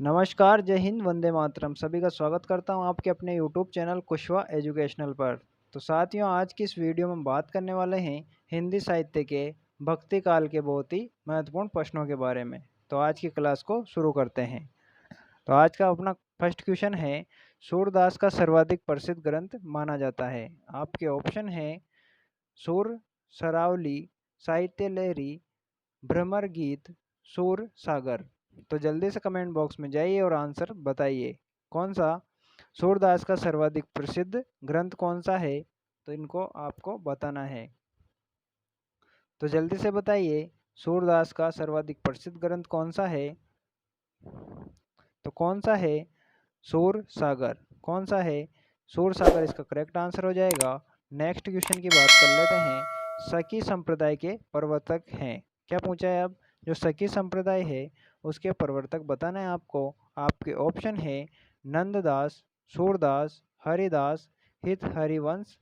नमस्कार, जय हिंद, वंदे मातरम। सभी का स्वागत करता हूं आपके अपने यूट्यूब चैनल कुशवा एजुकेशनल पर। तो साथियों, आज की इस वीडियो में हम बात करने वाले हैं हिंदी साहित्य के भक्ति काल के बहुत ही महत्वपूर्ण प्रश्नों के बारे में। तो आज की क्लास को शुरू करते हैं। तो आज का अपना फर्स्ट क्वेश्चन है, सूरदास का सर्वाधिक प्रसिद्ध ग्रंथ माना जाता है। आपके ऑप्शन है सुर, सरावली, साहित्य लहरी, भ्रमर गीत, सूर सागर। तो जल्दी से कमेंट बॉक्स में जाइए और आंसर बताइए। कौन सा सूरदास का सर्वाधिक प्रसिद्ध ग्रंथ कौन सा है? तो इनको आपको बताना है। तो जल्दी से बताइए, सूरदास का सर्वाधिक प्रसिद्ध ग्रंथ कौन सा है? तो कौन सा है? सूर सागर। कौन सा है? सूर सागर इसका करेक्ट आंसर हो जाएगा। नेक्स्ट क्वेश्चन की बात कर लेते हैं। सखी संप्रदाय के प्रवर्तक हैं। क्या पूछा है अब? जो सखी संप्रदाय है उसके प्रवर्तक बताना है आपको। आपके ऑप्शन है नंददास, सूरदास, हरिदास, हित हरिवंश।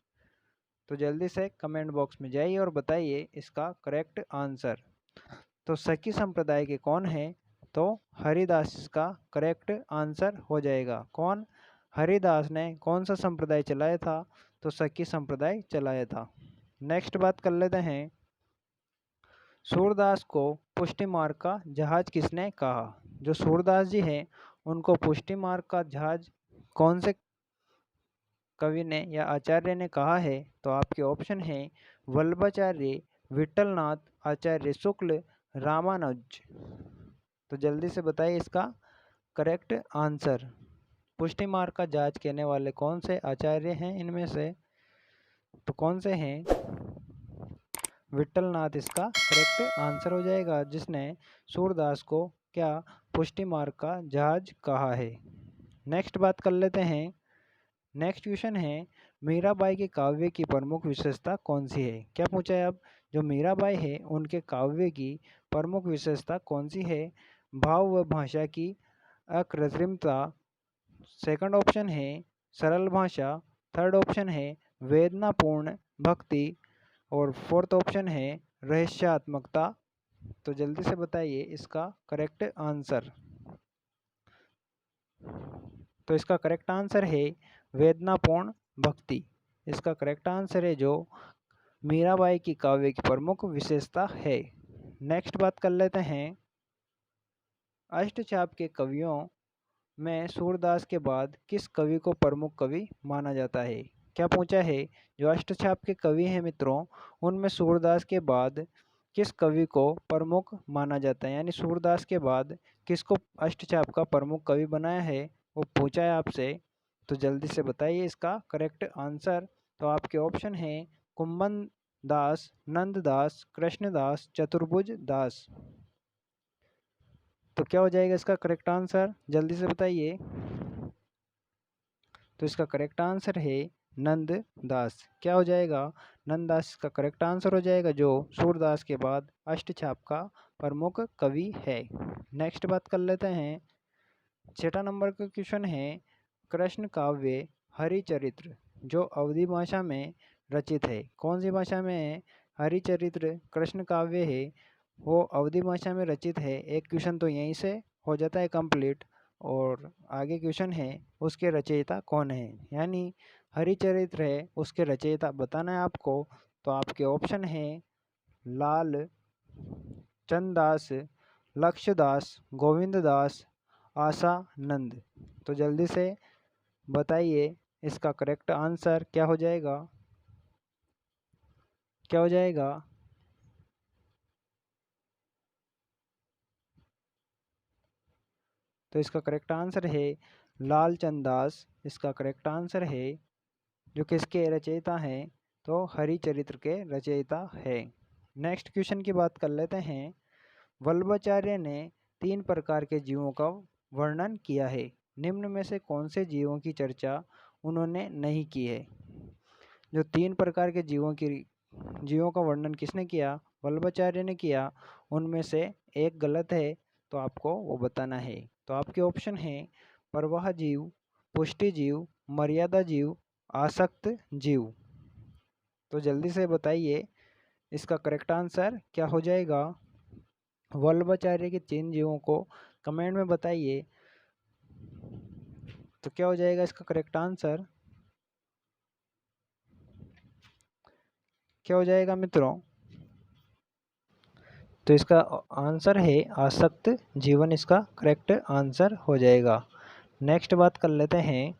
तो जल्दी से कमेंट बॉक्स में जाइए और बताइए इसका करेक्ट आंसर। तो सखी संप्रदाय के कौन है? तो हरिदास का करेक्ट आंसर हो जाएगा। कौन? हरिदास ने कौन सा संप्रदाय चलाया था? तो सखी संप्रदाय चलाया था। नेक्स्ट बात कर लेते हैं, सूरदास को पुष्टि मार्ग का जहाज किसने कहा? जो सूरदास जी हैं उनको पुष्टि मार्ग का जहाज कौन से कवि ने या आचार्य ने कहा है? तो आपके ऑप्शन है वल्लभाचार्य, विठलनाथ, आचार्य शुक्ल, रामानुज। तो जल्दी से बताइए इसका करेक्ट आंसर। पुष्टि मार्ग का जहाज कहने वाले कौन से आचार्य हैं इनमें से? तो कौन से हैं? विठलनाथ इसका करेक्ट आंसर हो जाएगा, जिसने सूरदास को क्या पुष्टि मार्ग का जहाज कहा है। नेक्स्ट बात कर लेते हैं। नेक्स्ट क्वेश्चन है, मीराबाई के काव्य की प्रमुख विशेषता कौन सी है? क्या पूछा है अब? जो मीराबाई है उनके काव्य की प्रमुख विशेषता कौन सी है? भाव व भाषा की अकृत्रिमता। सेकंड ऑप्शन है सरल भाषा। थर्ड ऑप्शन है वेदनापूर्ण भक्ति। और फोर्थ ऑप्शन है रहस्यात्मकता। तो जल्दी से बताइए इसका करेक्ट आंसर। तो इसका करेक्ट आंसर है वेदनापूर्ण भक्ति। इसका करेक्ट आंसर है जो मीराबाई की काव्य की प्रमुख विशेषता है। नेक्स्ट बात कर लेते हैं, अष्टचाप के कवियों में सूरदास के बाद किस कवि को प्रमुख कवि माना जाता है? क्या पूछा है? जो अष्टचाप के कवि हैं मित्रों, उनमें सूरदास के बाद किस कवि को प्रमुख माना जाता है? यानी सूरदास के बाद किसको अष्टचाप का प्रमुख कवि बनाया है, वो पूछा है आपसे। तो जल्दी से बताइए इसका करेक्ट आंसर। तो आपके ऑप्शन हैं कुंभन दास, नंददास, कृष्णदास, चतुर्भुज दास। तो क्या हो जाएगा इसका करेक्ट आंसर? जल्दी से बताइए। तो इसका करेक्ट आंसर है नंद दास। क्या हो जाएगा? नंद दास का करेक्ट आंसर हो जाएगा, जो सूरदास के बाद अष्टचाप का प्रमुख कवि है। नेक्स्ट बात कर लेते हैं। छठा नंबर का क्वेश्चन है, कृष्ण काव्य हरिचरित्र जो अवधी भाषा में रचित है, कौन सी भाषा में है? हरिचरित्र कृष्ण काव्य है वो अवधी भाषा में रचित है। एक क्वेश्चन तो यहीं से हो जाता है कंप्लीट। और आगे क्वेश्चन है उसके रचयिता कौन है, यानी हरिचरित्र है उसके रचयिता बताना है आपको। तो आपके ऑप्शन है लाल चंदास, लक्ष्यदास, गोविंददास, आशा नंद। तो जल्दी से बताइए इसका करेक्ट आंसर क्या हो जाएगा? क्या हो जाएगा? तो इसका करेक्ट आंसर है लालचंद दास। इसका करेक्ट आंसर है, जो किसके रचयिता हैं? तो हरिचरित्र के रचयिता है। नेक्स्ट क्वेश्चन की बात कर लेते हैं। वल्लभाचार्य ने 3 प्रकार के जीवों का वर्णन किया है, निम्न में से कौन से जीवों की चर्चा उन्होंने नहीं की है? जो 3 प्रकार के जीवों का वर्णन किसने किया? वल्लभाचार्य ने किया। उनमें से एक गलत है, तो आपको वो बताना है। तो आपके ऑप्शन हैं प्रवाह जीव, पुष्टि जीव, मर्यादा जीव, आसक्त जीव। तो जल्दी से बताइए इसका करेक्ट आंसर क्या हो जाएगा? वल्लभाचार्य के 3 जीवों को कमेंट में बताइए। तो क्या हो जाएगा इसका करेक्ट आंसर? क्या हो जाएगा मित्रों? तो इसका आंसर है आसक्त जीवन, इसका करेक्ट आंसर हो जाएगा। नेक्स्ट बात कर लेते हैं,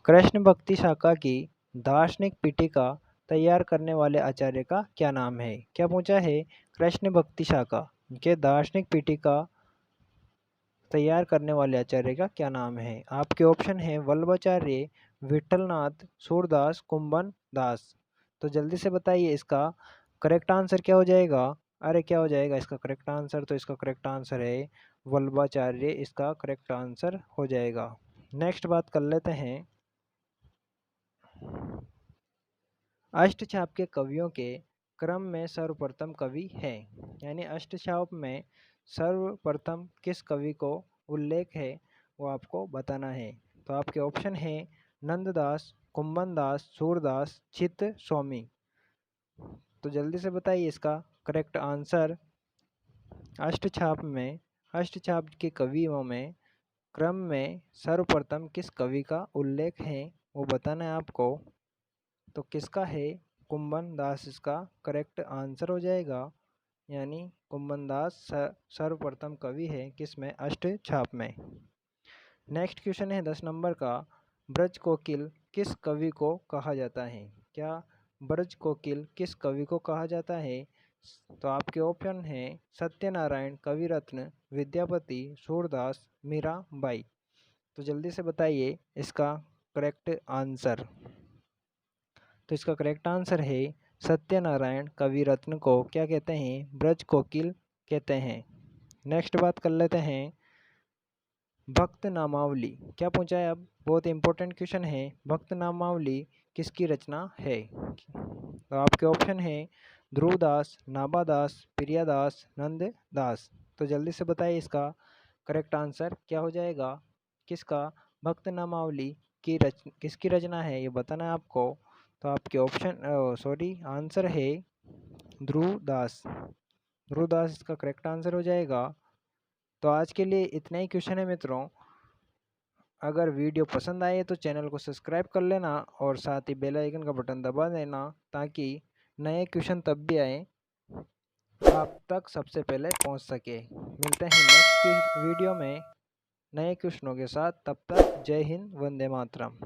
कृष्ण भक्ति शाखा की दार्शनिक पीठिका तैयार करने वाले आचार्य का क्या नाम है? क्या पूछा है? कृष्ण भक्ति शाखा के दार्शनिक पीठिका तैयार करने वाले आचार्य का क्या नाम है? आपके ऑप्शन है वल्लभाचार्य, विठलनाथ, सूरदास, कुंभन दास। तो जल्दी से बताइए इसका करेक्ट आंसर क्या हो जाएगा? अरे क्या हो जाएगा इसका करेक्ट आंसर? तो इसका करेक्ट आंसर है वल्लभाचार्य, इसका करेक्ट आंसर हो जाएगा। नेक्स्ट बात कर लेते हैं, अष्टछाप के कवियों के क्रम में सर्वप्रथम कवि है, यानी अष्टछाप में सर्वप्रथम किस कवि को उल्लेख है वो आपको बताना है। तो आपके ऑप्शन है नंददास, कुंभन दास, सूरदास, चित्त स्वामी। तो जल्दी से बताइए इसका करेक्ट आंसर। अष्टछाप के कवियों में क्रम में सर्वप्रथम किस कवि का उल्लेख है वो बताना है आपको। तो किसका है? कुंभन दास इसका करेक्ट आंसर हो जाएगा, यानी कुंभन दास सर्वप्रथम कवि है किसमें? अष्टछाप में। नेक्स्ट क्वेश्चन है 10 नंबर का, ब्रज कोकिल किस कवि को कहा जाता है? क्या ब्रज कोकिल किस कवि को कहा जाता है? तो आपके ऑप्शन है सत्यनारायण, कविरत्न, विद्यापति, सूरदास, मीराबाई। तो जल्दी से बताइए इसका करेक्ट आंसर। तो इसका करेक्ट आंसर है सत्यनारायण कविरत्न को क्या कहते हैं? ब्रज कोकिल कहते हैं। नेक्स्ट बात कर लेते हैं, भक्त नामावली क्या पूछा है? अब बहुत इंपॉर्टेंट क्वेश्चन है, भक्त नामावली किसकी रचना है? तो आपके ऑप्शन है ध्रुवदास, नाभादास, प्रियादास, नंददास। तो जल्दी से बताइए इसका करेक्ट आंसर क्या हो जाएगा? किसका भक्त नामावली की किसकी रचना है ये बताना है आपको। तो आपके ऑप्शन आंसर है ध्रुवदास। ध्रुवदास इसका करेक्ट आंसर हो जाएगा। तो आज के लिए इतना ही क्वेश्चन है मित्रों। अगर वीडियो पसंद आए तो चैनल को सब्सक्राइब कर लेना और साथ ही बेल आइकन का बटन दबा देना ताकि नए क्वेश्चन तब भी आए आप तक सबसे पहले पहुंच सके। मिलते हैं नेक्स्ट की वीडियो में नए क्वेश्चनों के साथ, तब तक जय हिंद, वंदे मातरम।